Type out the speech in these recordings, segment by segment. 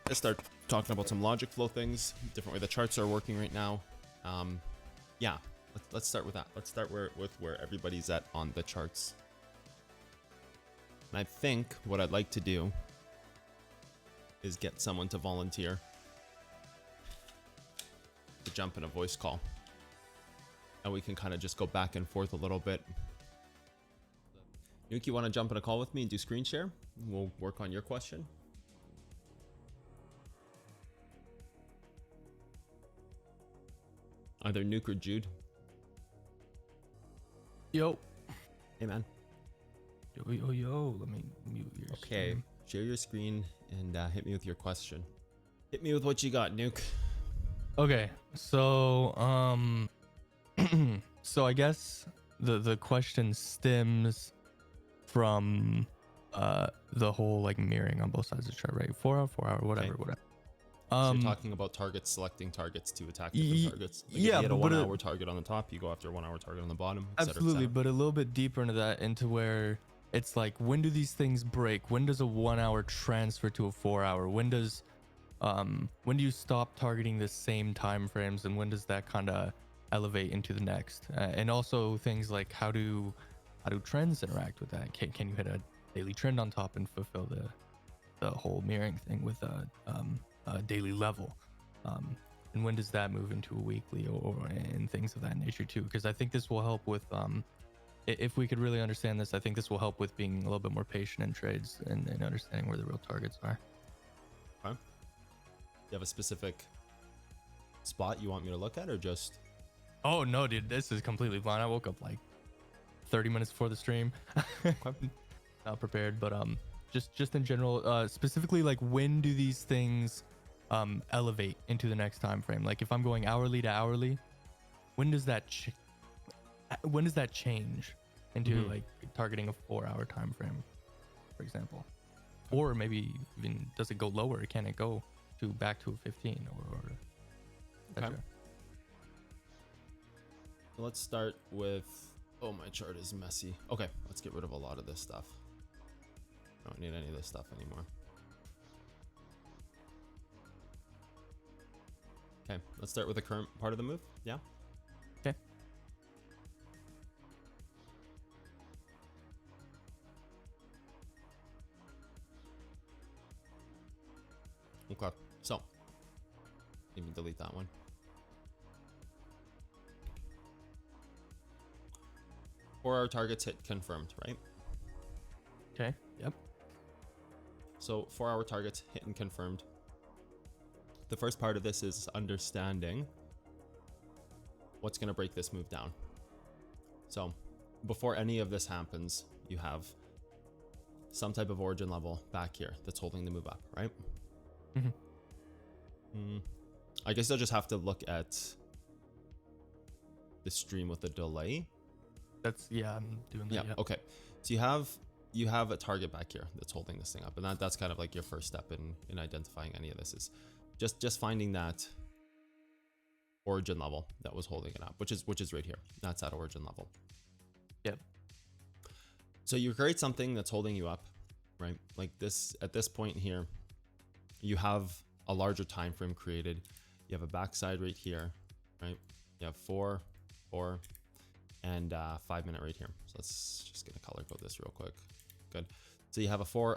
Let's start talking about some logic flow things, different way the charts are working right now. Yeah, let's start with that. Let's start with where everybody's at on the charts. And I think what I'd like to do is get someone to volunteer to jump in a voice call. And we can kind of just go back and forth a little bit. Nuke, you want to jump in a call with me and do screen share? We'll work on your question. Either Nuke or Jude. Yo. Hey, man. Yo. Let me mute your screen. Share your screen and hit me with your question. Hit me with what you got, Nuke. Okay, so so I guess the question stems from the whole like mirroring on both sides of the chart, right? 4 hour, whatever. So you're talking about targets, selecting targets to attack different targets. Like yeah, if you had a 1 hour target on the top, you go after a 1 hour target on the bottom. Absolutely, but a little bit deeper into that, into where it's like, when do these things break? When does a 1 hour transfer to a 4 hour? When do you stop targeting the same time frames, and when does that kind of elevate into the next? And also things like how do trends interact with that? Can you hit a daily trend on top and fulfill the whole mirroring thing with a daily level? And when does that move into a weekly or and things of that nature too? Because I think this will help with if we could really understand this, I think this will help with being a little bit more patient in trades and understanding where the real targets are. Okay. You have a specific spot you want me to look at, or just? Oh no, dude, this is completely blind. I woke up like 30 minutes before the stream. Not prepared, but just in general, specifically, like, when do these things elevate into the next time frame? Like if I'm going hourly to hourly, when does that change into like targeting a 4 hour time frame, for example? Or maybe even, does it go lower? Can it go back to a 15 or okay. So let's start with, oh, my chart is messy. Okay, let's get rid of a lot of this stuff. I don't need any of this stuff anymore. Okay, let's start with the current part of the move. Yeah. Okay. Okay, so even delete that one. 4 hour targets hit confirmed, right? Okay. Yep. So 4 hour targets hit and confirmed. The first part of this is understanding what's going to break this move down. So before any of this happens, you have some type of origin level back here that's holding the move up, right? I guess you'll just have to look at the stream with the delay. Yeah, I'm doing that. Yeah. Okay. So you have a target back here that's holding this thing up, and that's kind of like your first step in identifying any of this, is just finding that origin level that was holding it up, which is right here. That's at origin level. Yep. So you create something that's holding you up, right? Like this, at this point here, you have a larger time frame created. You have a backside right here, right? You have 4 and 5 minute right here. So let's just get a color code this real quick. Good. So you have a 4,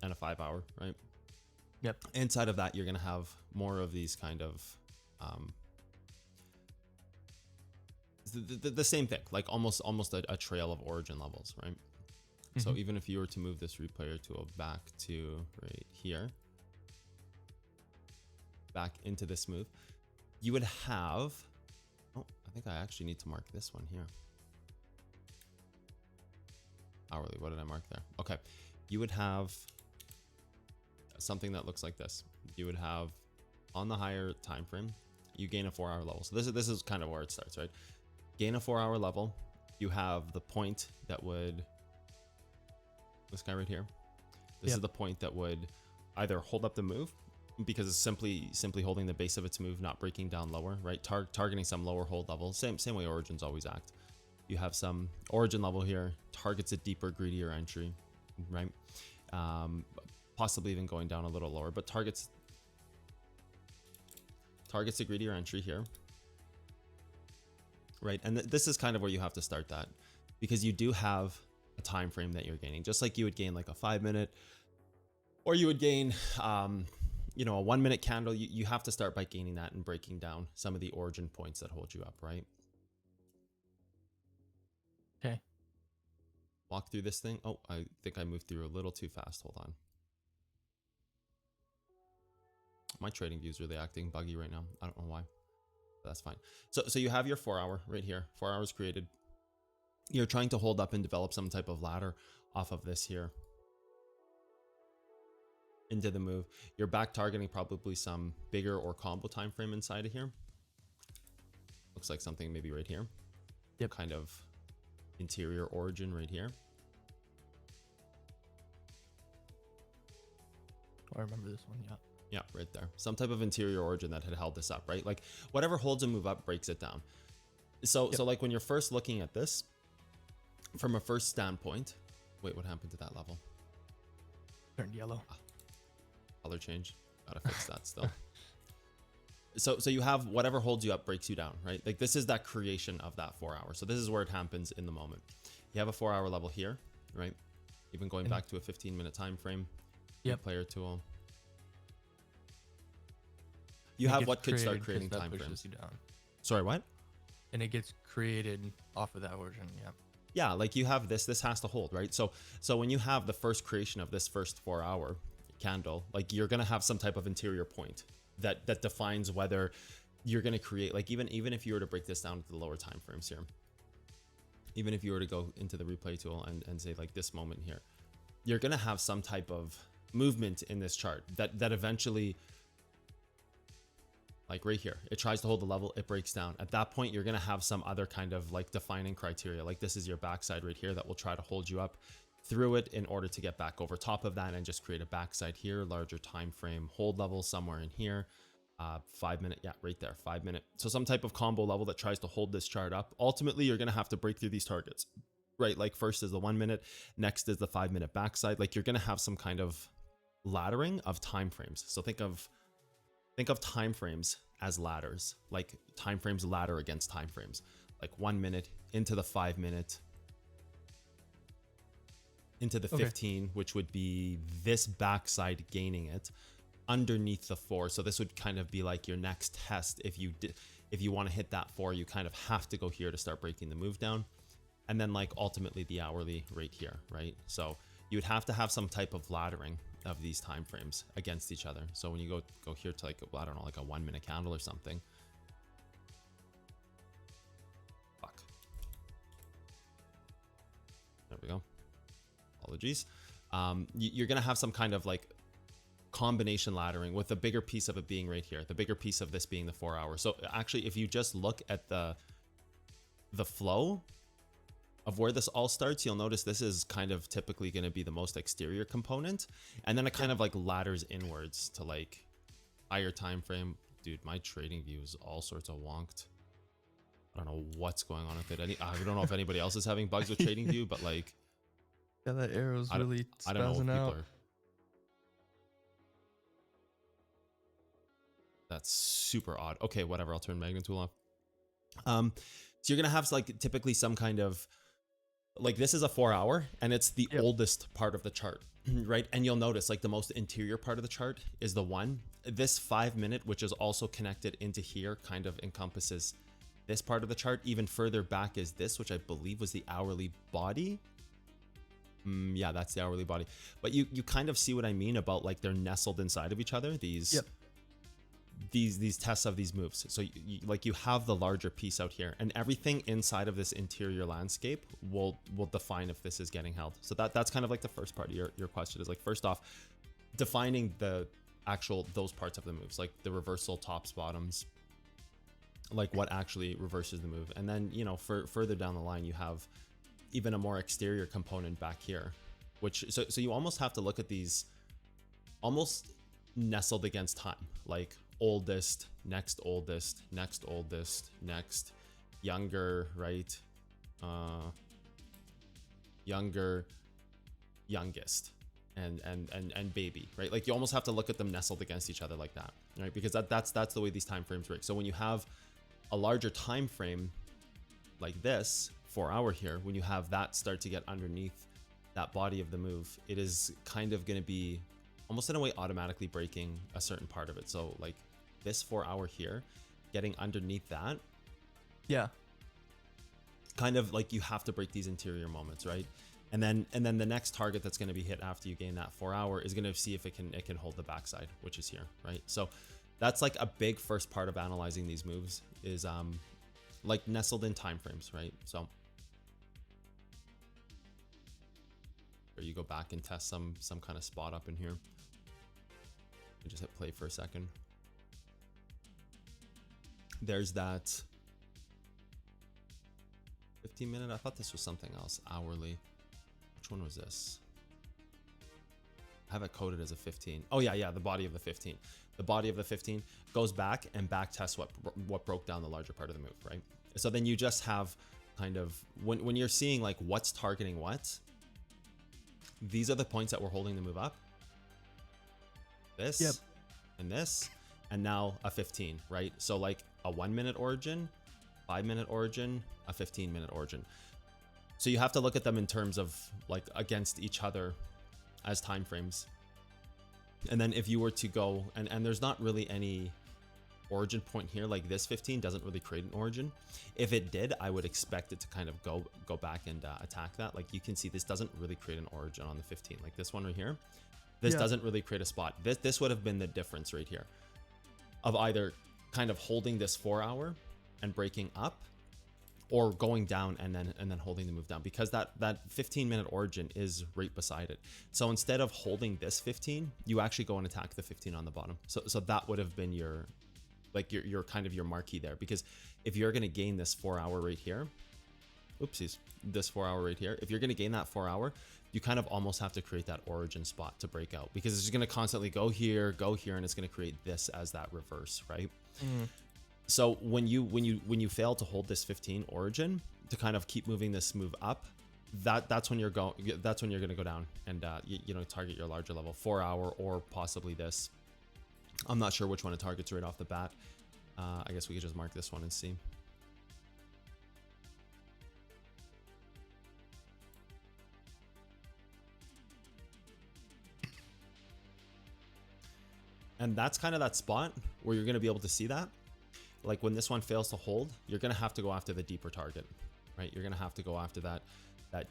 and a 5 hour, right? Yep. Inside of that, you're gonna have more of these kind of the same thing, like almost a trail of origin levels, right? So even if you were to move this replayer tool back to right here, back into this move, you would have, oh, I think I actually need to mark this one here. Hourly, what did I mark there? Okay, you would have something that looks like this. You would have, on the higher time frame, you gain a 4 hour level. So this is kind of where it starts, right? Gain a 4 hour level. You have the point that would, this guy right here. This is the point that would either hold up the move, because it's simply holding the base of its move, not breaking down lower, right? Targeting some lower hold level. Same way origins always act. You have some origin level here, targets a deeper, greedier entry, right? Possibly even going down a little lower, but targets targets agree to your entry here, right? And this is kind of where you have to start that, because you do have a time frame that you're gaining, just like you would gain like a 5 minute, or you would gain you know, a 1 minute candle. You have to start by gaining that and breaking down some of the origin points that hold you up, right? Okay. Walk through this thing. Oh, I think I moved through a little too fast. Hold on. My trading view is really acting buggy right now. I don't know why. But that's fine. So you have your 4 hour right here. 4 hours created. You're trying to hold up and develop some type of ladder off of this here into the move. You're back targeting probably some bigger or combo time frame inside of here. Looks like something maybe right here. Yep. Kind of interior origin right here. I remember this one. Yeah. Yeah, right there. Some type of interior origin that had held this up, right? Like whatever holds a move up breaks it down. So like when you're first looking at this from a first standpoint, wait, what happened to that level? Turned yellow. Color change. Gotta fix that still. So you have whatever holds you up breaks you down, right? Like this is that creation of that 4 hours. So this is where it happens in the moment. You have a 4 hour level here, right? Even going back to a 15-minute time frame. Yep. Player tool. You have what could start creating time frames. You down. Sorry, what? And it gets created off of that origin. Yeah. Yeah, like you have this has to hold, right? So when you have the first creation of this first 4 hour candle, like you're gonna have some type of interior point that defines whether you're gonna create, like even if you were to break this down to the lower time frames here, even if you were to go into the replay tool and say like this moment here, you're gonna have some type of movement in this chart that eventually, like right here, it tries to hold the level, it breaks down. At that point, you're gonna have some other kind of like defining criteria. Like this is your backside right here that will try to hold you up through it in order to get back over top of that and just create a backside here, larger time frame hold level somewhere in here. 5 minute, yeah, right there, 5 minute. So some type of combo level that tries to hold this chart up. Ultimately, you're gonna have to break through these targets, right? Like first is the 1 minute, next is the 5 minute backside. Like you're gonna have some kind of laddering of time frames. So think of time frames as ladders, like time frames ladder against time frames, like 1 minute into the 5 minute, into the 15, which would be this backside gaining it underneath the 4. So this would kind of be like your next test. If you want to hit that 4, you kind of have to go here to start breaking the move down. And then like ultimately the hourly right here, right? So you would have to have some type of laddering of these time frames against each other. So when you go here to like, I don't know, like a 1 minute candle or something. Fuck. There we go. Apologies. You're gonna have some kind of like combination laddering with the bigger piece of it being right here, the bigger piece of this being the 4 hours. So actually, if you just look at the flow of where this all starts, you'll notice this is kind of typically going to be the most exterior component, and then it kind of like ladders inwards to like higher time frame. Dude, my trading view is all sorts of wonked. I don't know what's going on with it. I don't know if anybody else is having bugs with trading view, but like, yeah, that arrow's really I don't know if spazzing people out. are. That's super odd. Okay, whatever. I'll turn Magnet tool off. So you're gonna have like typically some kind of, like this is a 4 hour and it's the oldest part of the chart, right? And you'll notice like the most interior part of the chart is the 1. This 5 minute, which is also connected into here, kind of encompasses this part of the chart. Even further back is this, which I believe was the hourly body. Yeah, that's the hourly body. But you kind of see what I mean about like they're nestled inside of each other, these tests of these moves. So you have the larger piece out here, and everything inside of this interior landscape will define if this is getting held. So that's kind of like the first part of your question is like, first off, defining the actual those parts of the moves, like the reversal, tops, bottoms, like what actually reverses the move. And then, you know, further down the line, you have even a more exterior component back here, which so you almost have to look at these almost nestled against time, like oldest, next oldest, next oldest, next younger, right? Younger, youngest. and baby, right? Like you almost have to look at them nestled against each other like that, right? Because that's the way these time frames work. So when you have a larger time frame like this 4 hour here, when you have that start to get underneath that body of the move, it is kind of going to be almost in a way automatically breaking a certain part of it. So like this 4 hour here, getting underneath that, Yeah. kind of like you have to break these interior moments, right? And then the next target that's going to be hit after you gain that 4 hour is going to see if it can hold the backside, which is here, right? So that's like a big first part of analyzing these moves is like nestled in time frames, right? So or you go back and test some kind of spot up in here. You just hit play for a second. There's that 15 minute. I thought this was something else. Hourly. Which one was this? I have it coded as a 15. Oh yeah, the body of the 15. The body of the 15 goes back and back tests what broke down the larger part of the move, right? So then you just have kind of when you're seeing like what's targeting what, these are the points that we're holding the move up. This, Yep. and this, and now a 15, right? So like a 1 minute origin, 5 minute origin, a 15 minute origin. So you have to look at them in terms of like against each other as time frames. And then if you were to go and there's not really any origin point here, like this 15 doesn't really create an origin. If it did, I would expect it to kind of go back and attack that. Like you can see this doesn't really create an origin on the 15, like this one right here. This doesn't really create a spot. This would have been the difference right here of either kind of holding this 4 hour and breaking up, or going down and then holding the move down, because that 15 minute origin is right beside it. So instead of holding this 15, you actually go and attack the 15 on the bottom. So that would have been your kind of your marquee there, because if you're going to gain this 4 hour right here, oopsies, this 4 hour right here, if you're going to gain that 4 hour, you kind of almost have to create that origin spot to break out, because it's just going to constantly go here, and it's going to create this as that reverse, right? So when you fail to hold this 15 origin to kind of keep moving this move up, that's when you're going to go down and you know, target your larger level 4 hour, or possibly this. I'm not sure which one it targets right off the bat. I guess we could just mark this one and see. And that's kind of that spot where you're going to be able to see that. Like when this one fails to hold, you're going to have to go after the deeper target, right? You're going to have to go after that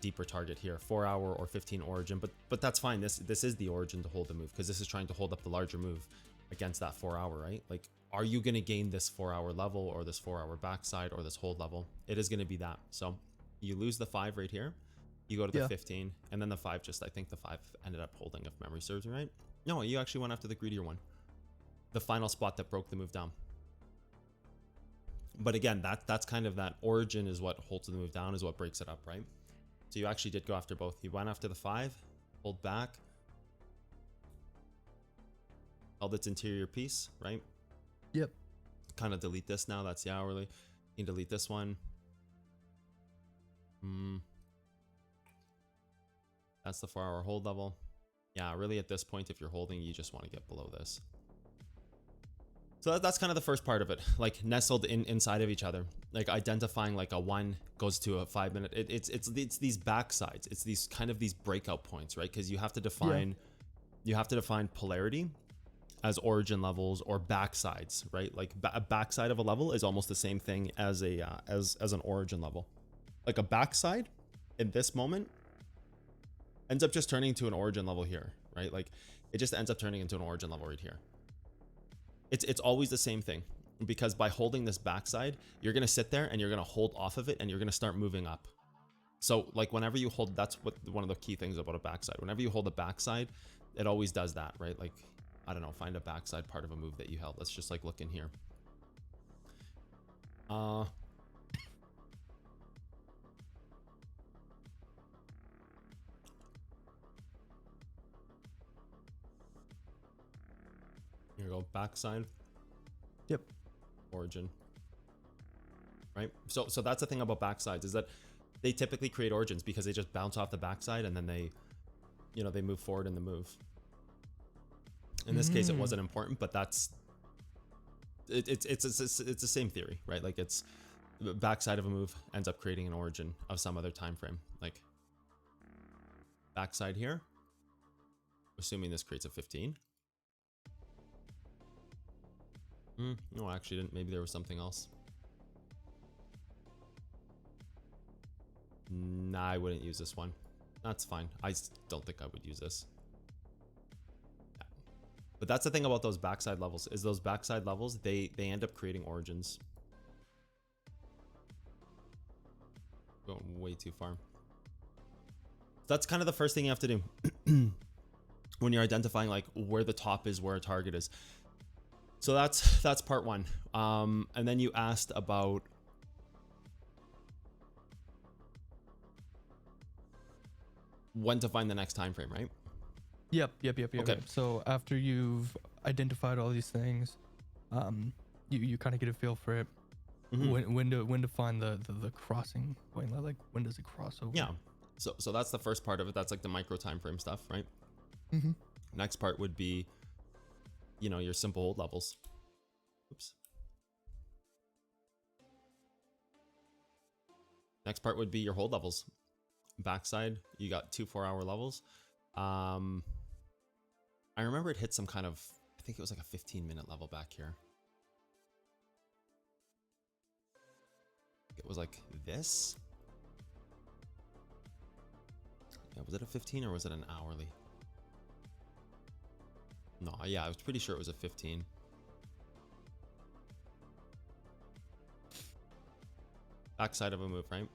deeper target here, 4 hour or 15 origin, but that's fine. This is the origin to hold the move, because this is trying to hold up the larger move against that 4 hour, right? Like, are you going to gain this 4 hour level, or this 4 hour backside, or this hold level? It is going to be that. So you lose the 5 right here, you go to the 15, and then the 5 I think the 5 ended up holding, if memory serves me right. No, you actually went after the greedier one, the final spot that broke the move down. But again, that's kind of that origin is what holds the move down, is what breaks it up, right? So you actually did go after both. You went after the 5, hold back, held its interior piece, right? Yep. Kind of delete this now. That's the hourly. You can delete this one. That's the 4 hour hold level. Yeah, really at this point, if you're holding, you just want to get below this. So that's kind of the first part of it, like nestled inside of each other, like identifying like a 1 goes to a 5 minute. It's these backsides. It's these kind of these breakout points, right? Because you have to define polarity as origin levels or backsides, right? Like a backside of a level is almost the same thing as as an origin level. Like a backside in this moment ends up just turning into an origin level here, right? Like it just ends up turning into an origin level right here. It's always the same thing, because by holding this backside, you're going to sit there and you're going to hold off of it, and you're going to start moving up. So like whenever you hold, that's what one of the key things about a backside. Whenever you hold a backside, it always does that, right? Like, I don't know, find a backside part of a move that you held. Let's just like look in here. Here we go, backside. Yep. Origin. Right? So that's the thing about backsides, is that they typically create origins because they just bounce off the backside and then they you know, they move forward in the move. In this case, it wasn't important, but that's it's the same theory, right? Like it's the backside of a move ends up creating an origin of some other time frame. Like backside here, assuming this creates a 15. No, actually didn't. Maybe there was something else. Nah, I wouldn't use this one. That's fine. I don't think I would use this. Yeah. But that's the thing about those backside levels, is those backside levels, they end up creating origins. Going way too far. That's kind of the first thing you have to do when you're identifying like where the top is, where a target is. So that's part one. And then you asked about when to find the next time frame, right? Yep. Okay. So after you've identified all these things, you kind of get a feel for it. When to find the crossing point, like when does it cross over? Yeah. So that's the first part of it. That's like the micro time frame stuff, right? Next part would be, you know, your simple hold levels. Oops. Next part would be your hold levels. Backside, you got 2 4-hour levels. I remember it hit some kind of, I think it was like a 15-minute level back here. It was like this. Yeah, was it a 15 or was it an hourly? No, yeah, I was pretty sure it was a 15. Backside of a move, right?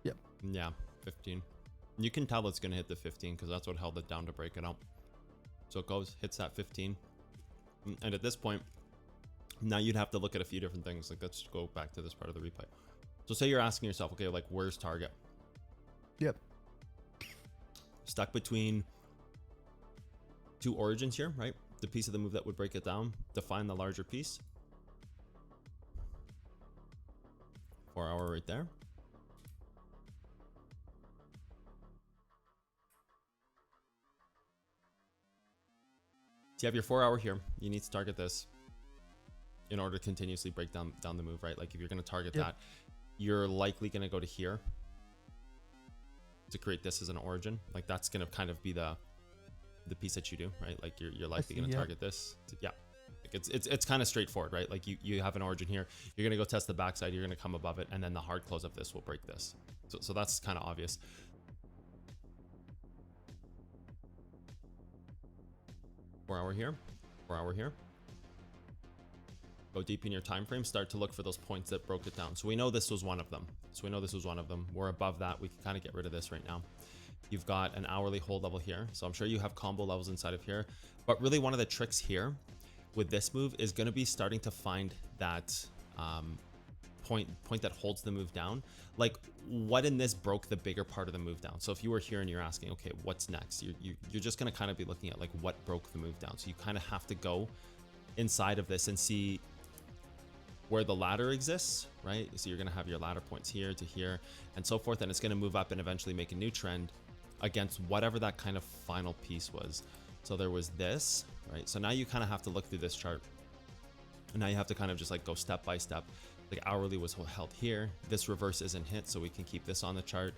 Yep. Yeah, 15. You can tell it's going to hit the 15 because that's what held it down to break it out. So it goes, hits that 15. And at this point, now you'd have to look at a few different things. Like, let's go back to this part of the replay. So say you're asking yourself, okay, like, where's target? Yep. Stuck between 2 origins here, right? The piece of the move that would break it down, define the larger piece. 4-hour right there. So you have your 4-hour here. You need to target this in order to continuously break down the move, right? Like if you're going to target that, you're likely going to go to here to create this as an origin. Like that's going to kind of be the piece that you do, right? Like you're likely going to target this. Yeah. Like it's kind of straightforward, right? Like you have an origin here. You're going to go test the backside. You're going to come above it. And then the hard close of this will break this. So that's kind of obvious. Four-hour here, 4-hour here. Go deep in your time frame, start to look for those points that broke it down. So we know this was one of them. We're above that. We can kind of get rid of this right now. You've got an hourly hold level here. So I'm sure you have combo levels inside of here. But really one of the tricks here with this move is going to be starting to find that point that holds the move down. Like what in this broke the bigger part of the move down. So if you were here and you're asking, okay, what's next? You're just going to kind of be looking at like what broke the move down. So you kind of have to go inside of this and see where the ladder exists, right? So you're going to have your ladder points here to here and so forth. And it's going to move up and eventually make a new trend against whatever that kind of final piece was. So there was this, right? So now you kind of have to look through this chart. And now you have to kind of just like go step by step. Like hourly was held here. This reverse isn't hit, so we can keep this on the chart.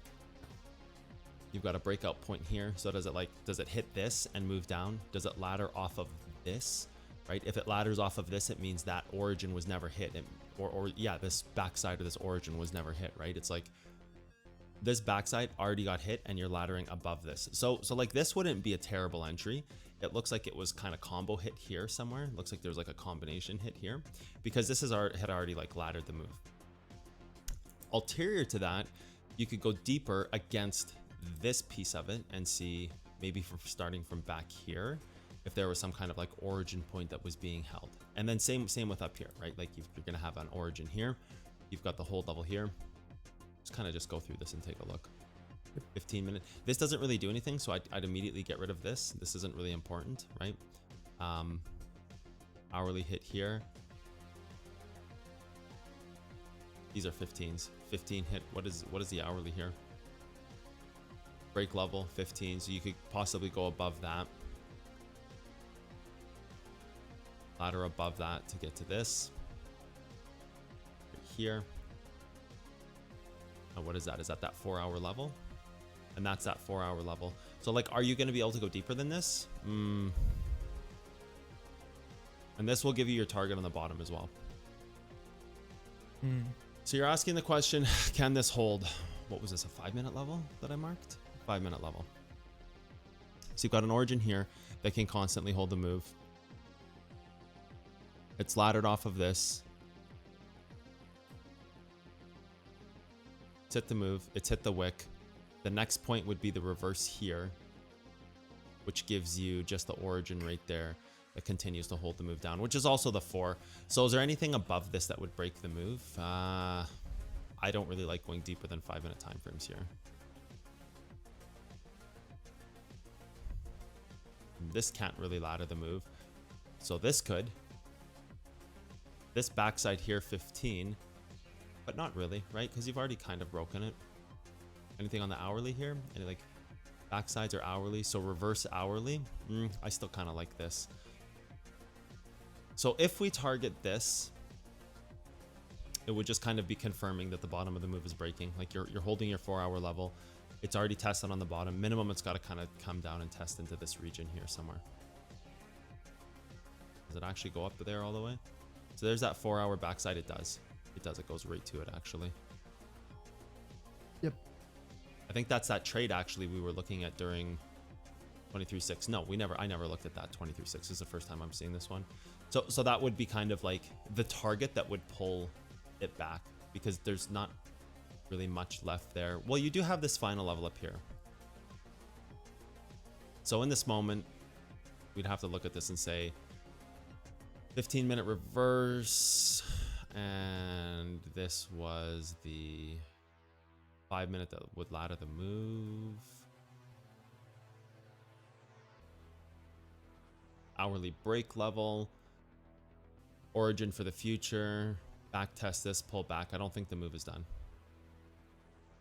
You've got a breakout point here. So does it hit this and move down? Does it ladder off of this, right? If it ladders off of this, it means that origin was never hit. Or yeah, this backside of this origin was never hit, right? It's like this backside already got hit and you're laddering above this. So like this wouldn't be a terrible entry. It looks like it was kind of combo hit here somewhere. It looks like there's like a combination hit here because this had already like laddered the move. Ulterior to that, you could go deeper against this piece of it and see maybe from starting from back here, if there was some kind of like origin point that was being held. And then same with up here, right? Like you're going to have an origin here. You've got the hold level here. Just go through this and take a look. 15 minutes. This doesn't really do anything, so I'd immediately get rid of this. This isn't really important, right? Hourly hit here. These are 15s. 15 hit. What is the hourly here? break level 15, so you could possibly go above that, ladder above that to get to this right here. And what is that? Is that 4-hour level? And that's that 4-hour level. So like, are you going to be able to go deeper than this? And this will give you your target on the bottom as well. So you're asking the question, can this hold? What was this, a 5-minute level that I marked? 5-minute level. So you've got an origin here that can constantly hold the move. It's laddered off of this. It's hit the move. It's hit the wick. The next point would be the reverse here, which gives you just the origin right there that continues to hold the move down, which is also the 4. So is there anything above this that would break the move? I don't really like going deeper than 5-minute time frames here. This can't really ladder the move. So this could. This backside here, 15, but not really, right? Because you've already kind of broken it. Anything on the hourly here? Any like backsides or hourly? So reverse hourly. I still kind of like this. So if we target this, it would just kind of be confirming that the bottom of the move is breaking. Like you're holding your 4-hour level. It's already tested on the bottom. Minimum, it's got to kind of come down and test into this region here somewhere. Does it actually go up there all the way? So there's that 4-hour backside. It does. It does. It goes right to it, actually. Yep. I think that's that trade, actually, we were looking at during 23.6. No, I never looked at that 23.6. This is the first time I'm seeing this one. So that would be kind of like the target that would pull it back, because there's not really much left there. Well, you do have this final level up here. So in this moment, we'd have to look at this and say 15-minute reverse, and this was the 5-minute that would ladder the move. Hourly break level, origin for the future, back test this, pull back. I don't think the move is done.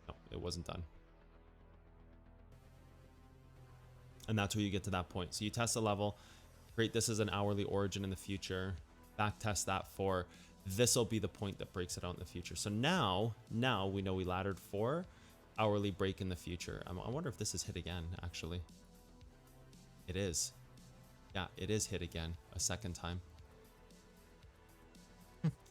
No, it wasn't done. And that's where you get to that point. So you test a level, create this as an hourly origin in the future, back test that for, this will be the point that breaks it out in the future. So now we know we laddered for hourly break in the future. I wonder if this is hit again, actually. It is. Yeah, it is hit again a second time.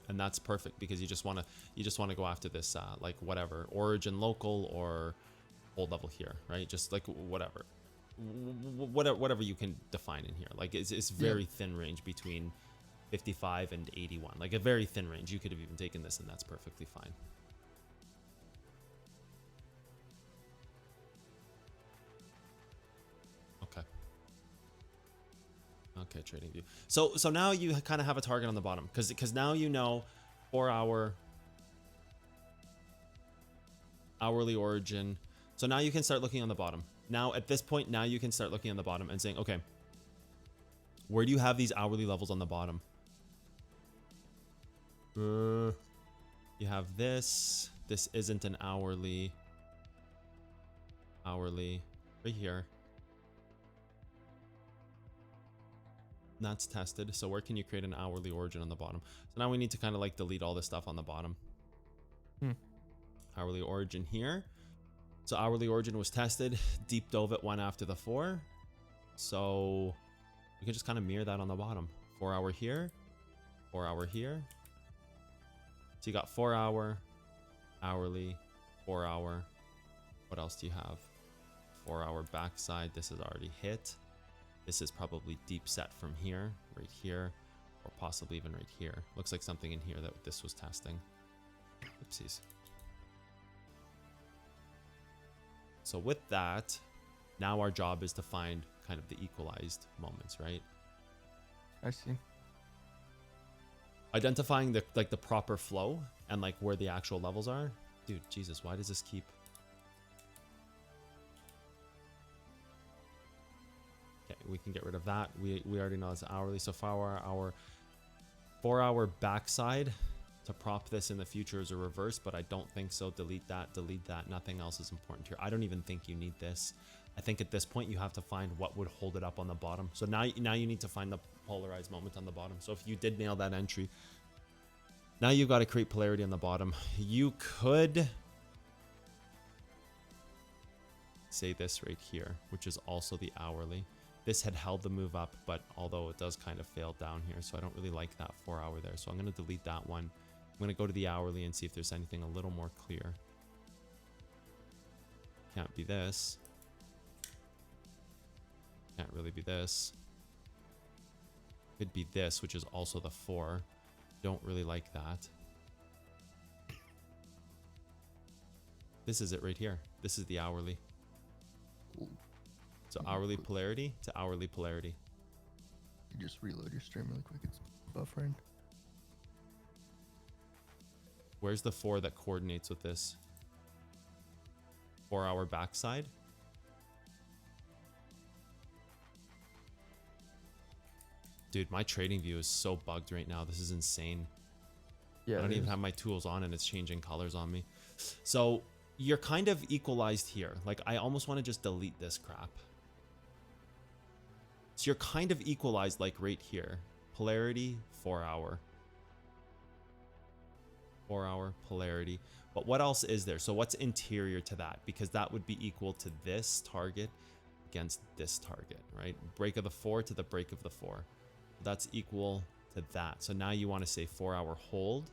And that's perfect, because you just want to go after this like whatever origin local or hold level here, right? Just like whatever you can define in here. Like it's very thin range between 55 and 81, like a very thin range. You could have even taken this and that's perfectly fine. Okay, trading view. So now you kind of have a target on the bottom, because now you know 4-hour hourly origin. So now you can start looking on the bottom. Now at this point, now you can start looking on the bottom and saying, okay, where do you have these hourly levels on the bottom? You have this. This isn't an hourly right here. That's tested. So where can you create an hourly origin on the bottom? So now we need to kind of like delete all this stuff on the bottom. Hourly origin here. So hourly origin was tested, deep dove it one after the 4. So you can just kind of mirror that on the bottom. 4-hour here, 4-hour here. So you got 4-hour, hourly, 4-hour. What else do you have? 4-hour backside. This is already hit. This is probably deep set from here, right here, or possibly even right here. Looks like something in here that this was testing. Oopsies. So with that, now our job is to find kind of the equalized moments, right? I see. Identifying the proper flow and like where the actual levels are. Dude, Jesus, why does this keep... We can get rid of that. We already know it's hourly. So 4-hour backside. to prop this in the future as a reverse, but I don't think so. Delete that, delete that. Nothing else is important here. I don't even think you need this. I think at this point you have to find what would hold it up on the bottom. So now you need to find the polarized moment on the bottom. So if you did nail that entry, now you've got to create polarity on the bottom. You could say this right here, which is also the hourly. This had held the move up, but although it does kind of fail down here, so I don't really like that 4 hour there. So I'm going to delete that one. I'm going to go to the hourly and see if there's anything a little more clear. Can't be this. Can't really be this. Could be this, which is also the 4. Don't really like that. This is it right here. This is the hourly. So hourly polarity to hourly polarity. You just reload your stream really quick. It's buffering. Where's the 4 that coordinates with this? 4 hour backside. Dude, my trading view is so bugged right now. This is insane. Yeah, I don't even have my tools on and it's changing colors on me. So you're kind of equalized here. Like I almost want to just delete this crap. So you're kind of equalized like right here. Polarity, 4 hour. 4 hour polarity. But what else is there? So what's interior to that? Because that would be equal to this target against this target, right? Break of the 4 to the break of the 4. That's equal to that. So now you want to say 4 hour hold.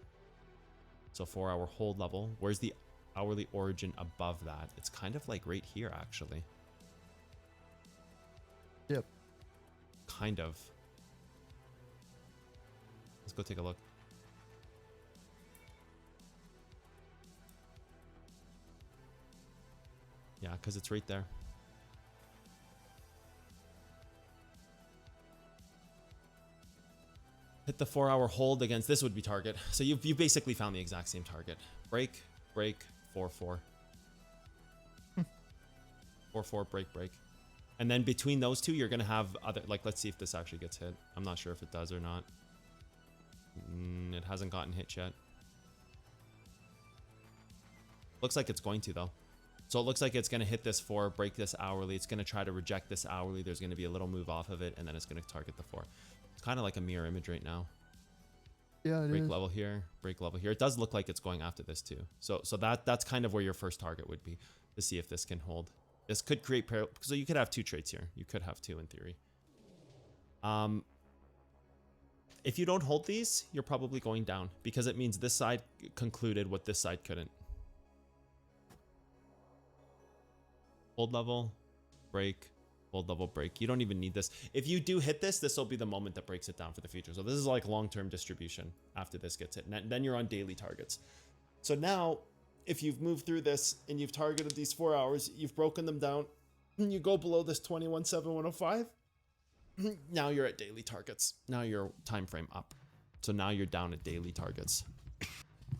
So 4 hour hold level. Where's the hourly origin above that? It's kind of like right here, actually. Yep. Kind of. Let's go take a look. Yeah, because it's right there. Hit the 4 hour hold against this would be target. So you basically found the exact same target. Break, break, 4-4. 4-4, break, break. And then between those two, you're going to have other, like, let's see if this actually gets hit. I'm not sure if it does or not. It hasn't gotten hit yet. Looks like it's going to, though. So it looks like it's going to hit this 4, break this hourly. It's going to try to reject this hourly. There's going to be a little move off of it, and then it's going to target the 4. It's kind of like a mirror image right now. Yeah, it break is. level here, break level here. It does look like it's going after this too. So that's kind of where your first target would be, to see if this can hold. This could create peril. So you could have 2 trades here. You could have 2 in theory. If you don't hold these, you're probably going down, because it means this side concluded what this side couldn't. Hold level, break, hold level, break. You don't even need this. If you do hit this, this will be the moment that breaks it down for the future. So this is like long-term distribution after this gets hit. And then you're on daily targets. So now, if you've moved through this and you've targeted these 4 hours, you've broken them down, and you go below this 21,705, now you're at daily targets. Now your time frame up. So now you're down at daily targets.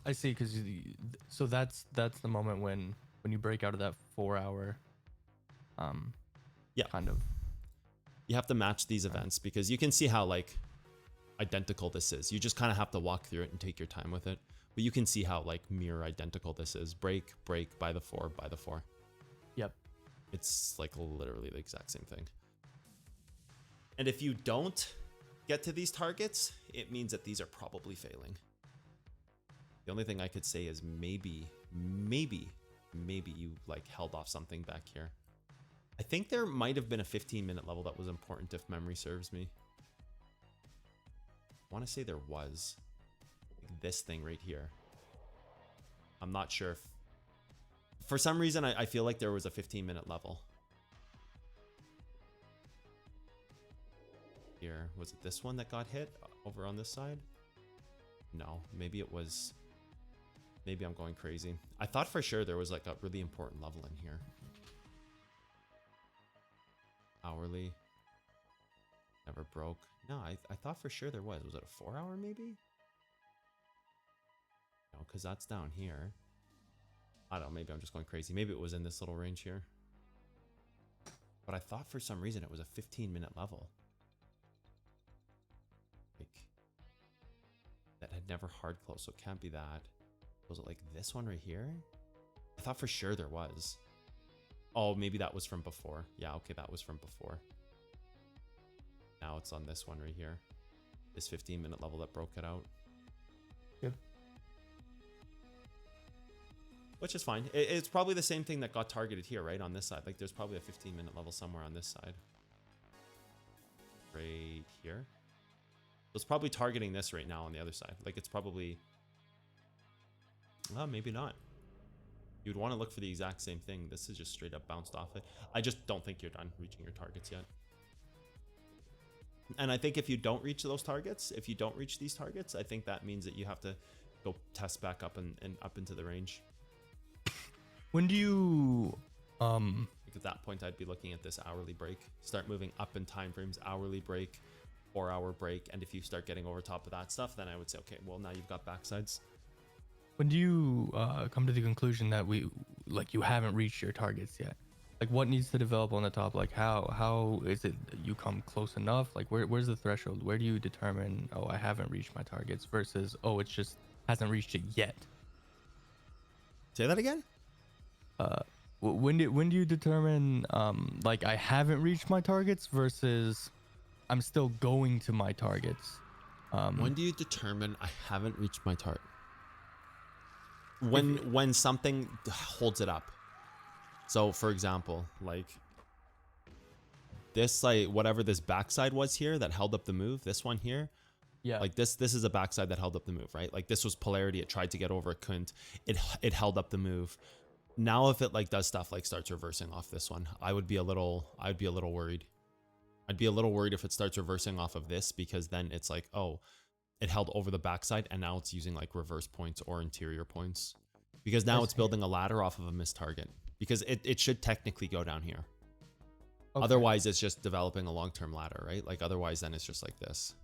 I see, because so that's the moment when you break out of that 4 hour. Yeah, kind of. You have to match these events, because you can see how like identical this is. You just kind of have to walk through it and take your time with it. But you can see how like mirror identical this is. Break, break, by the 4, by the 4. Yep. It's like literally the exact same thing. And if you don't get to these targets, it means that these are probably failing. The only thing I could say is maybe you like held off something back here. I think there might have been a 15-minute level that was important, if memory serves me. I want to say there was. Like this thing right here. I'm not sure if... For some reason, I feel like there was a 15-minute level. Here. Was it this one that got hit over on this side? No. Maybe it was... Maybe I'm going crazy. I thought for sure there was like a really important level in here. Hourly. Never broke. No, I thought for sure there was. Was it a 4 hour maybe? No, because that's down here. I don't know. Maybe I'm just going crazy. Maybe it was in this little range here. But I thought for some reason it was a 15-minute level. Like, that had never hard close, so it can't be that. Was it like this one right here? I thought for sure there was. Oh, maybe that was from before. Yeah, okay, that was from before. Now it's on this one right here. This 15-minute level that broke it out. Yep. Which is fine. It's probably the same thing that got targeted here, right? On this side. Like there's probably a 15-minute level somewhere on this side. Right here. So it's probably targeting this right now on the other side. Like it's probably... Well, maybe not. You'd want to look for the exact same thing. This is just straight up bounced off it. I just don't think you're done reaching your targets yet. And I think if you don't reach those targets, if you don't reach these targets, I think that means that you have to go test back up and up into the range. When do you Like at that point, I'd be looking at this hourly break. Start moving up in time frames, hourly break, 4-hour break. And if you start getting over top of that stuff, then I would say, okay, well, now you've got backsides. when do you come to the conclusion that you haven't reached your targets yet? Like what needs to develop on the top? Like how is it that you come close enough? Like where's the threshold? Where do you determine, oh, I haven't reached my targets versus, oh, it's just hasn't reached it yet? Say that again? When do you determine like I haven't reached my targets versus I'm still going to my targets? When do you determine I haven't reached my target? When something holds it up. So for example, like this, like whatever this backside was here that held up the move, this one here, Yeah. like this is a backside that held up the move, right? Like this was polarity. It tried to get over, it couldn't. It held up the move. Now if it like does stuff like starts reversing off this one, I'd be a little worried. I'd be a little worried if it starts reversing off of this, because then it's like, oh, it held over the backside and now it's using like reverse points or interior points, because now it's building a ladder off of a missed target, because it should technically go down here. Okay. Otherwise it's just developing a long-term ladder, right? Like otherwise then it's just like this,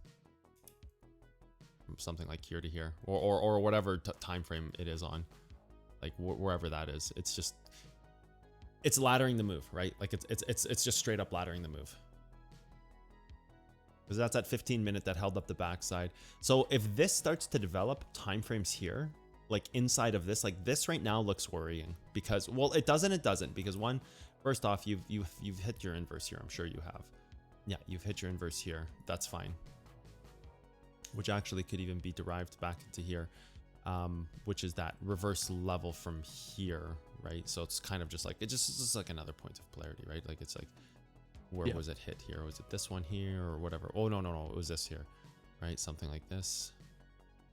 from something like here to here, or whatever time frame it is on, like wherever that is. It's just, it's laddering the move, right? Like it's just straight up laddering the move, because that's that 15-minute that held up the backside. So if this starts to develop time frames here, like inside of this, like this right now looks worrying, because, well, it doesn't, because one, first off, you've hit your inverse here. I'm sure you have. Yeah, you've hit your inverse here. That's fine. Which actually could even be derived back into here, which is that reverse level from here, right? So it's kind of just like, it's just like another point of polarity, right? Like it's like, where was it hit here? Was it this one here or whatever? Oh, no, it was this here, right? Something like this.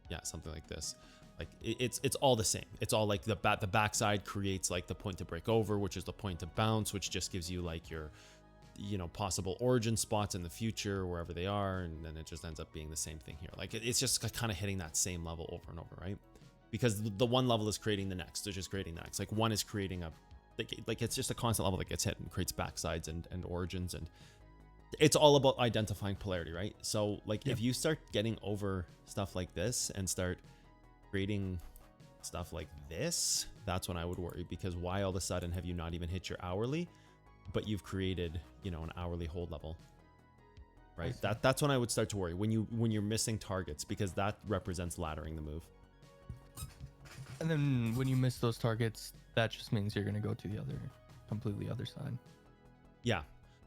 Yeah, something like this. Like it's all the same. It's all like the backside creates like the point to break over, which is the point to bounce, which just gives you like your, you know, possible origin spots in the future, wherever they are. And then it just ends up being the same thing here. Like it's just kind of hitting that same level over and over, right? Because the one level is creating the next. They're just creating the next. Like one is creating like it's just a constant level that gets hit and creates backsides and origins. And it's all about identifying polarity, right? So like if you start getting over stuff like this and start creating stuff like this, that's when I would worry, because why all of a sudden have you not even hit your hourly, but you've created, you know, an hourly hold level, right? That's when I would start to worry, when you're missing targets, because that represents laddering the move. And then when you miss those targets, that just means you're going to go to the completely other side. Yeah.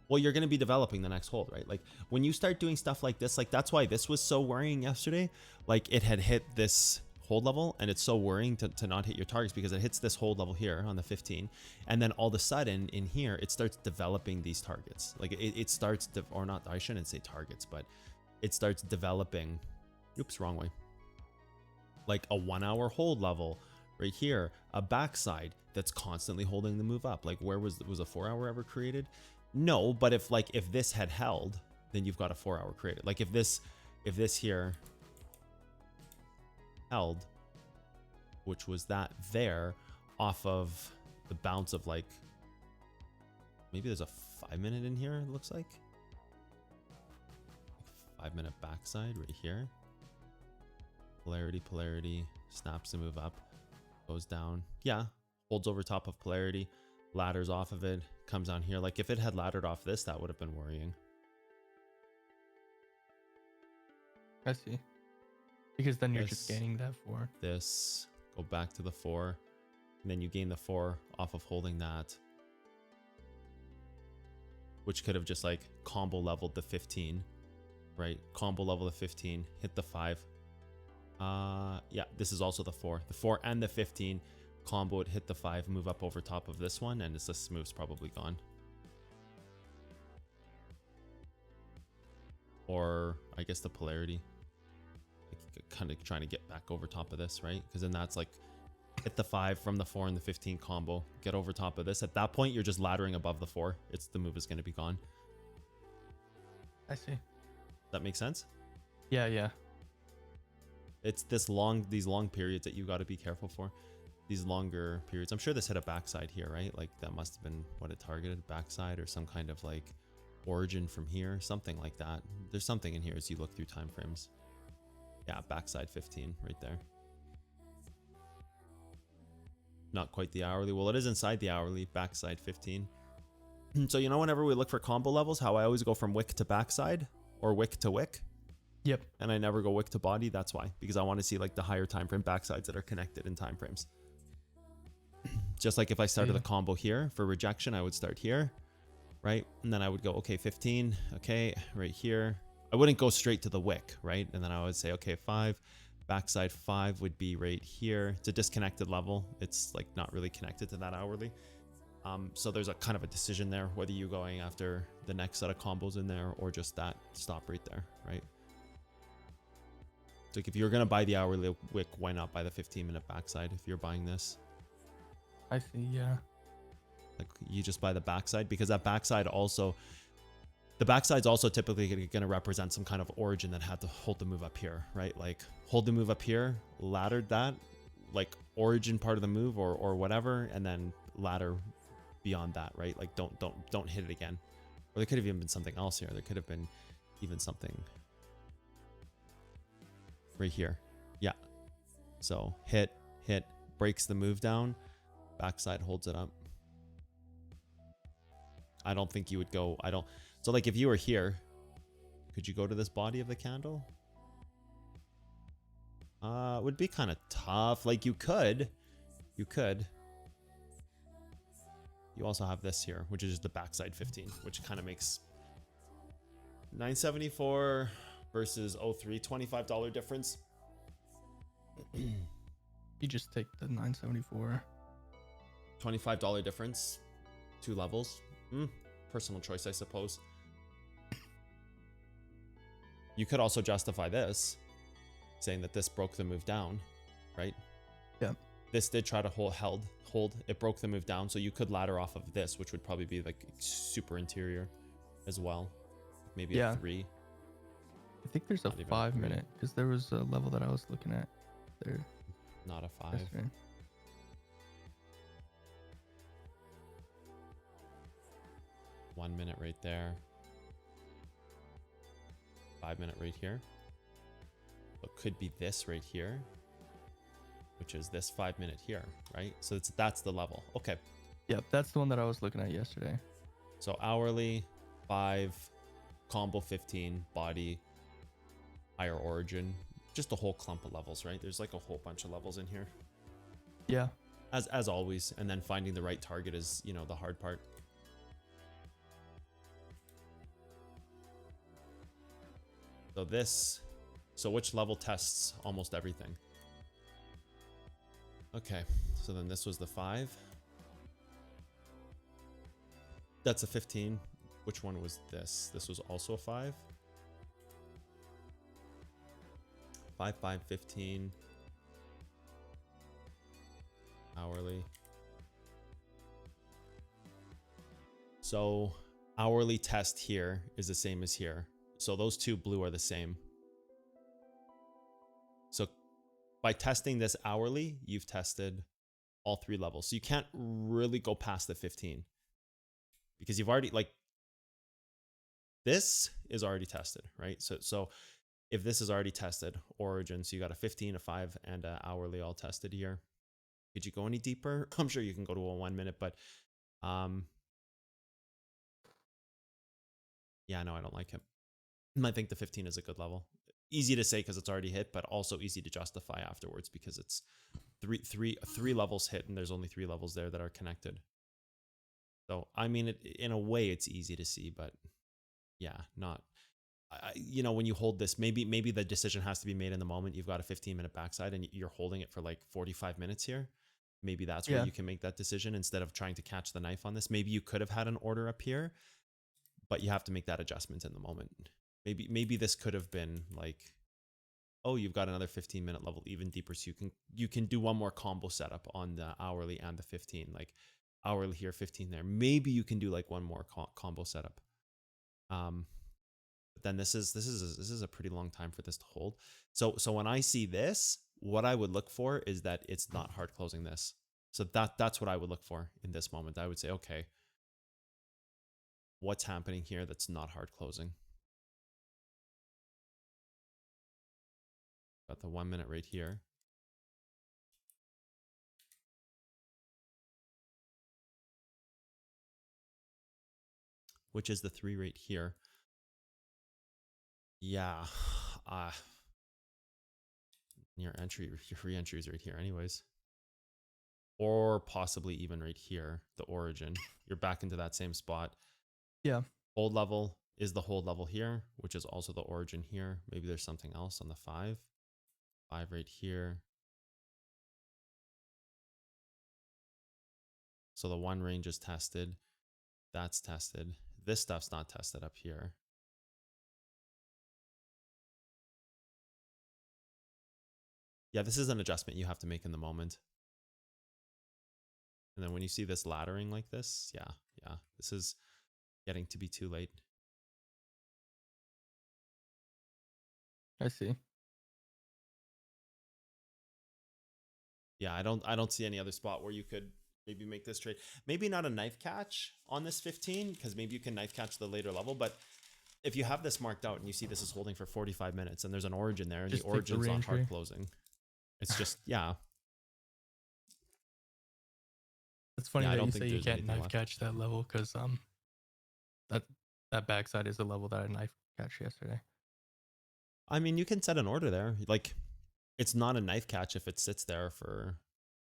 Well, you're going to be developing the next hold, right? Like when you start doing stuff like this, like that's why this was so worrying yesterday. Like it had hit this hold level, and it's so worrying to not hit your targets, because it hits this hold level here on the 15, and then all of a sudden in here it starts developing these targets. Like it starts or not, I shouldn't say targets, but it starts developing, oops, wrong way, like a 1 hour hold level right here, a backside that's constantly holding the move up. Like where was a 4 hour ever created? No, but if this had held, then you've got a 4 hour created. Like if this here held, which was that there, off of the bounce of like, maybe there's a 5-minute in here, it looks like 5-minute backside right here. Polarity, snaps the move up, goes down. Yeah, holds over top of polarity, ladders off of it, comes down here. Like if it had laddered off this, that would have been worrying. I see. Because then you're just This, gaining that 4. this, go back to the 4, and then you gain the 4 off of holding that, which could have just like combo leveled the 15, right? Combo level the 15, hit the 5. Yeah, this is also the 4. The 4 and the 15 combo would hit the 5, move up over top of this one, and this move's probably gone. Or I guess the polarity. Like, kind of trying to get back over top of this, right? Because then that's like hit the 5 from the 4 and the 15 combo, get over top of this. At that point, you're just laddering above the 4. The move is going to be gone. I see. That makes sense? Yeah, yeah. It's these long periods that you got to be careful for. These longer periods. I'm sure this hit a backside here, right? Like that must have been what it targeted, backside, or some kind of like origin from here, something like that. There's something in here as you look through time frames. Yeah, backside 15 right there. Not quite the hourly. Well, it is inside the hourly, backside 15. So you know, whenever we look for combo levels, how I always go from wick to backside or wick to wick. Yep. And I never go wick to body. That's why, because I want to see like the higher time frame backsides that are connected in time frames. Just like if I started the combo here for rejection, I would start here, right? And then I would go, okay, 15, okay, right here. I wouldn't go straight to the wick, right? And then I would say, okay, 5, backside 5 would be right here. It's a disconnected level. It's like not really connected to that hourly. So there's a kind of a decision there, whether you're going after the next set of combos in there or just that stop right there, right? So like if you're going to buy the hourly wick, why not buy the 15-minute backside if you're buying this? I see, yeah. Like you just buy the backside, because that backside also, the backside's also typically going to represent some kind of origin that had to hold the move up here, right? Like hold the move up here, laddered that, like origin part of the move or whatever, and then ladder beyond that, right? Like don't hit it again. Or there could have even been something else here. There could have been even something right here. Yeah. So hit, breaks the move down, backside holds it up. I don't think you would go, so like if you were here, could you go to this body of the candle? It would be kind of tough. Like you could. You also have this here, which is just the backside 15, which kind of makes 974 versus 03, $25 difference. You just take the 974. $25 difference, 2 levels. Personal choice, I suppose. You could also justify this, saying that this broke the move down, right? Yeah. This did try to hold. It broke the move down, so you could ladder off of this, which would probably be like super interior as well. Maybe a 3. I think there's a 5-minute, because there was a level that I was looking at there. Not a 5. Right. 1 minute right there. 5 minute right here. It could be this right here, which is this 5 minute here, right? So that's the level. Okay. Yep, that's the one that I was looking at yesterday. So hourly 5, combo 15, body, higher origin, just a whole clump of levels, right? There's like a whole bunch of levels in here. Yeah. As always, and then finding the right target is, you know, the hard part. So which level tests almost everything? Okay, so then this was the 5. That's a 15. Which one was this? This was also a 5. 5, 5, 15. Hourly. So hourly test here is the same as here. So those two blue are the same. So by testing this hourly, you've tested all 3 levels. So you can't really go past the 15 because you've already, like, this is already tested, right? So if this is already tested, origin, so you got a 15, a 5, and a hourly all tested here. Could you go any deeper? I'm sure you can go to a 1 minute, but yeah, no, I don't like him. I think the 15 is a good level. easy to say because it's already hit, but also easy to justify afterwards because it's three levels hit and there's only 3 levels there that are connected. So I mean, in a way, it's easy to see, but yeah, not. You know, when you hold this, maybe the decision has to be made in the moment. You've got a 15-minute backside and you're holding it for like 45 minutes here. Maybe that's where Yeah. you can make that decision instead of trying to catch the knife on this. Maybe you could have had an order up here, but you have to make that adjustment in the moment. Maybe this could have been like, oh, you've got another 15-minute level even deeper, so you can do one more combo setup on the hourly and the 15, like hourly here, 15 there. Maybe you can do like one more combo setup. But then this is a pretty long time for this to hold. So when I see this, what I would look for is that it's not hard closing this. So that's what I would look for in this moment. I would say, okay, what's happening here that's not hard closing? Got the 1 minute right here. Which is the 3 right here. Yeah. Your re-entry is right here anyways. Or possibly even right here, the origin. You're back into that same spot. Yeah. Hold level is the hold level here, which is also the origin here. Maybe there's something else on the 5. 5 right here. So the 1 range is tested. That's tested. This stuff's not tested up here. Yeah, this is an adjustment you have to make in the moment. And then when you see this laddering like this, yeah, this is getting to be too late. I see. Yeah, I don't see any other spot where you could maybe make this trade. Maybe not a knife catch on this 15, because maybe you can knife catch the later level, but if you have this marked out and you see this is holding for 45 minutes and there's an origin there and Just the origin's not hard re-entry. closing, it's just, yeah. It's funny Yeah, I that don't you think say you there's can't anything knife left. catch that level because that backside is the level that I knife catch yesterday. I mean, you can set an order there. Like, it's not a knife catch if it sits there for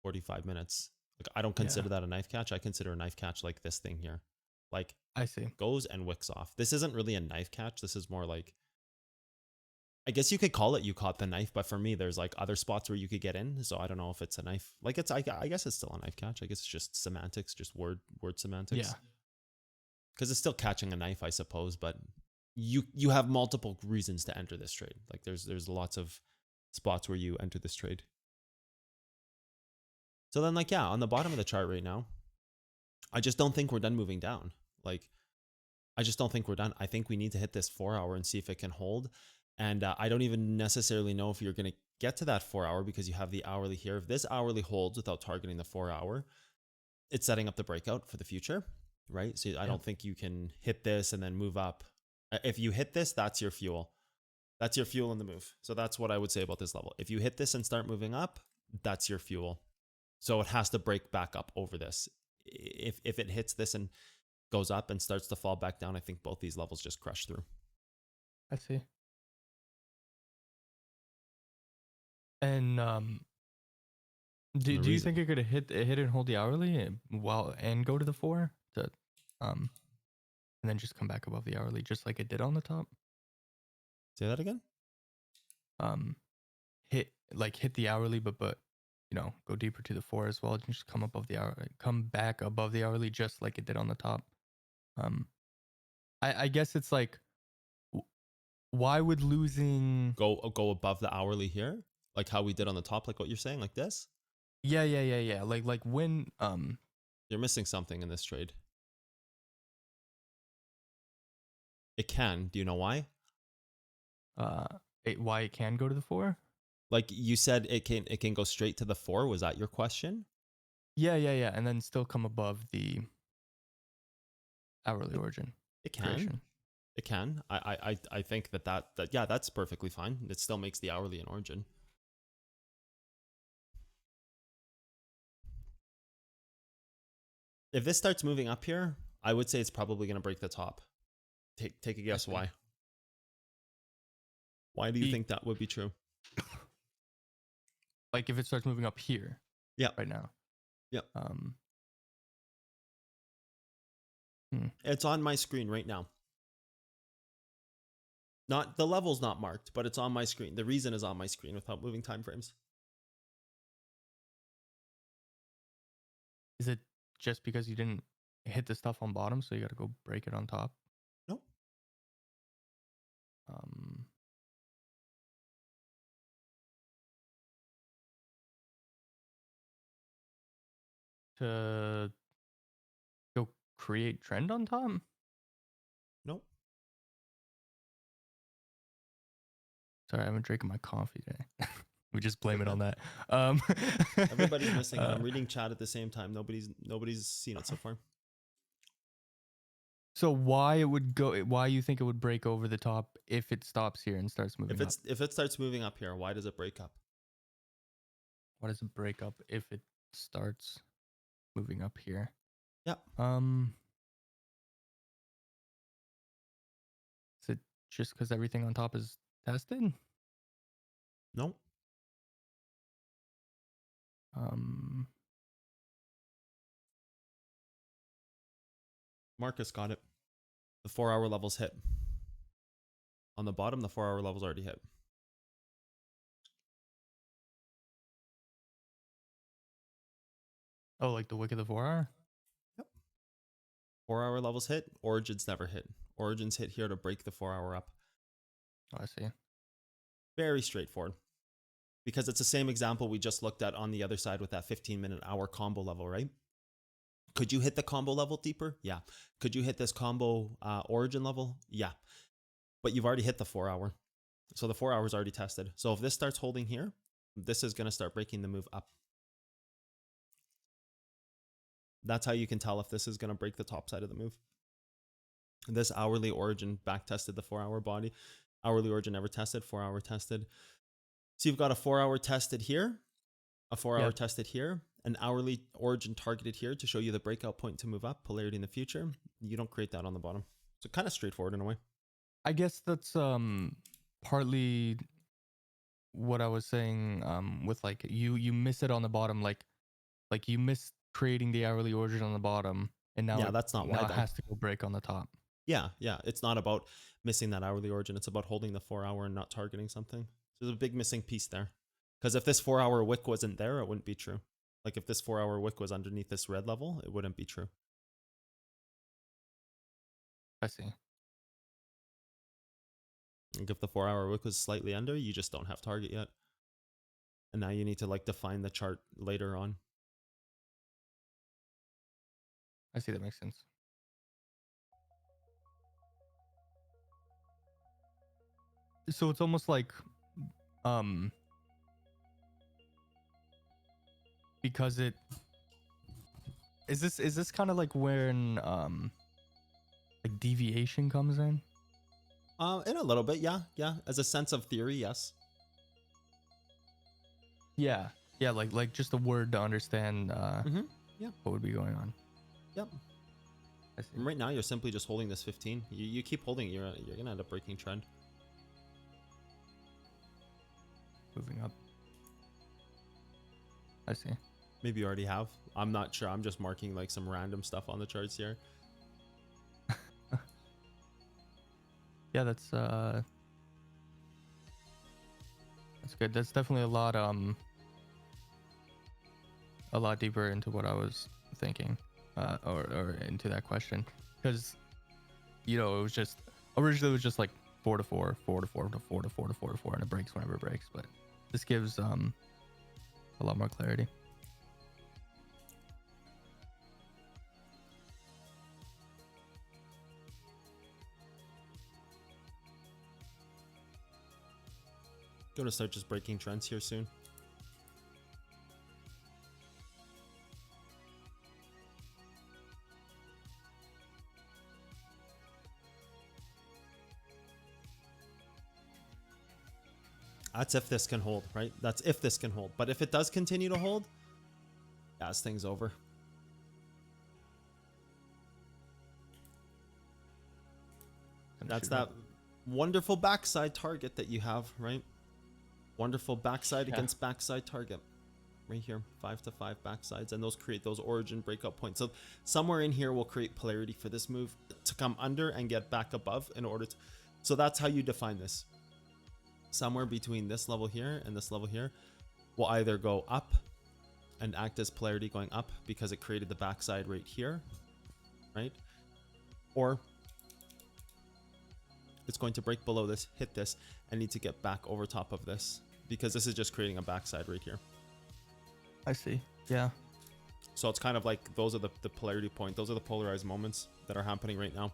45 minutes. Like, I don't consider that a knife catch. I consider a knife catch like this thing here. Like, I see. goes and wicks off. This isn't really a knife catch. This is more like, I guess you could call it you caught the knife, but for me, there's like other spots where you could get in. So I don't know if it's a knife. Like, it's, I guess it's still a knife catch. I guess it's just semantics, just word semantics. Yeah. Because it's still catching a knife, I suppose, but you have multiple reasons to enter this trade. Like, there's lots of spots where you enter this trade. So then, like, yeah, on the bottom of the chart right now, I just don't think we're done moving down. Like, I just don't think we're done. I think we need to hit this 4 hour and see if it can hold. And I don't even necessarily know if you're going to get to that 4 hour because you have the hourly here. If this hourly holds without targeting the 4 hour, it's setting up the breakout for the future, right? So I don't think you can hit this and then move up. If you hit this, that's your fuel. That's your fuel in the move. So that's what I would say about this level. If you hit this and start moving up, that's your fuel. So it has to break back up over this. If it hits this and goes up and starts to fall back down, I think both these levels just crush through. I see. And do you think it could hit and hold the hourly and go to the 4 to and then just come back above the hourly just like it did on the top? Say that again? Hit the hourly, but go deeper to the 4 as well and just come back above the hourly just like it did on the top. I guess it's like, why would losing go above the hourly here, like how we did on the top, like what you're saying, like this? Yeah. Like when You're missing something in this trade. It can. Do you know why? why it can go to the 4? Like you said, it can go straight to the 4. Was that your question? Yeah, and then still come above the hourly origin. It can. Creation. It can. I think that yeah, that's perfectly fine. It still makes the hourly an origin. If this starts moving up here, I would say it's probably going to break the top. Take a guess why. Why do you think that would be true? Like if it starts moving up here. Yeah. Right now. Yep. Hmm. It's on my screen right now. Not the level's not marked, but it's on my screen. The reason is on my screen without moving time frames. Is it just because you didn't hit the stuff on bottom, so you got to go break it on top? Nope. To go create trend on top? Nope. Sorry, I haven't drinking my coffee today. We just blame it on that. Everybody's missing it. I'm reading chat at the same time. Nobody's seen it so far. So why it would go? Why you think it would break over the top if it stops here and starts moving up? If it starts moving up here, why does it break up? Why does it break up if it starts moving up here? Yeah. Is it just because everything on top is tested? No. Marcus got it. The 4-hour level's hit. On the bottom, the 4-hour level's already hit. Oh, like the wick of the 4-hour? Yep. 4-hour level's hit. Origin's never hit. Origin's hit here to break the 4-hour up. Oh, I see. Very straightforward. Because it's the same example we just looked at on the other side with that 15-minute hour combo level, right? Could you hit the combo level deeper? Yeah. Could you hit this combo origin level? Yeah. But you've already hit the 4-hour. So the 4 hours already tested. So if this starts holding here, this is going to start breaking the move up. That's how you can tell if this is going to break the top side of the move. This hourly origin back tested the 4-hour body. Hourly origin never tested, 4-hour tested. So you've got a 4-hour tested here, a 4-hour tested here, an hourly origin targeted here to show you the breakout point to move up, polarity in the future. You don't create that on the bottom. So kind of straightforward in a way. I guess that's partly what I was saying with like you miss it on the bottom, like you miss creating the hourly origin on the bottom, and now that's not why it has to go break on the top. Yeah. It's not about missing that hourly origin. It's about holding the 4-hour and not targeting something. So there's a big missing piece there. Because if this 4-hour wick wasn't there, it wouldn't be true. Like if this 4-hour wick was underneath this red level, it wouldn't be true. I see. Like if the 4-hour wick was slightly under, you just don't have target yet. And now you need to like define the chart later on. I see, that makes sense. So it's almost like because it is this kind of like when like deviation comes in? In a little bit, yeah. As a sense of theory, yes. Yeah, like just a word to understand what would be going on. Yep. I see. And right now, you're simply just holding this 15. You keep holding, you're gonna end up breaking trend. Moving up. I see. Maybe you already have. I'm not sure. I'm just marking like some random stuff on the charts here. Yeah, that's good. That's definitely a lot deeper into what I was thinking, or into that question, because it was just originally it was just like 4 to 4, 4 to 4 to 4 to 4 to 4 to 4, and it breaks whenever it breaks. But this gives a lot more clarity. Going to start just breaking trends here soon. That's if this can hold, right? That's if this can hold. But if it does continue to hold, yeah, this thing's over. That's that wonderful backside target that you have, right? Wonderful backside against backside target. Right here, 5 to 5 backsides, and those create those origin breakout points. So somewhere in here will create polarity for this move to come under and get back above in order to, so that's how you define this. Somewhere between this level here and this level here will either go up and act as polarity going up because it created the backside right here, right? Or it's going to break below this, hit this, and need to get back over top of this because this is just creating a backside right here. I see. Yeah. So it's kind of like those are the polarity point. Those are the polarized moments that are happening right now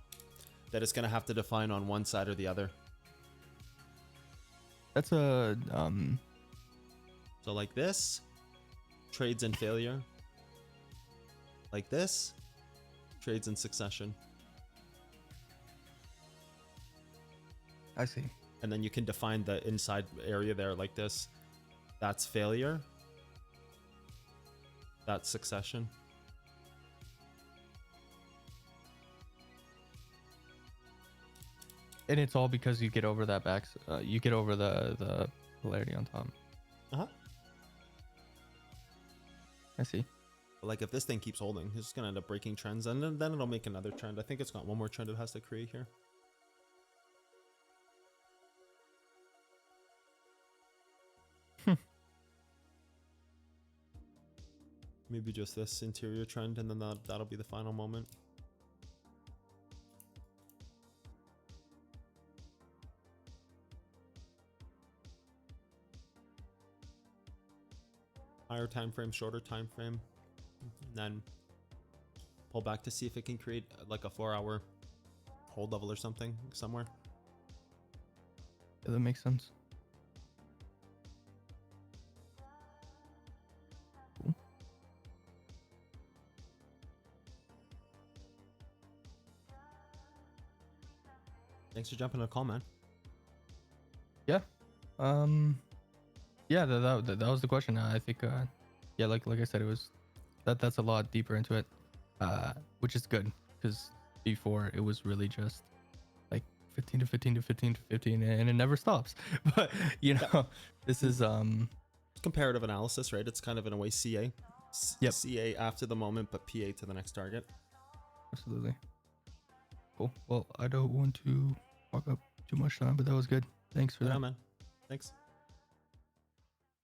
that it's going to have to define on one side or the other. That's a So like this, trades in failure. Like this, trades in succession. I see. And then you can define the inside area there like this. That's failure. That's succession. And it's all because you get over that back. You get over the polarity on top. I see. But like if this thing keeps holding, it's just gonna end up breaking trends, and then it'll make another trend. I think it's got one more trend it has to create here. Maybe just this interior trend, and then that'll be the final moment. Higher time frame, shorter time frame, and then pull back to see if it can create like a 4-hour hold level or something somewhere. Yeah, that makes sense. Cool. Thanks for jumping on a call, man. Yeah. Yeah, that was the question. I think yeah, like I said, it was that's a lot deeper into it, which is good because before it was really just like 15 to 15 to 15 to 15 and it never stops. But you know, this is comparative analysis, right? It's kind of in a way CA. Yep. CA after the moment, but PA to the next target. Absolutely. Cool. Well, I don't want to walk up too much time, but that was good. Thanks for that. Man. Thanks.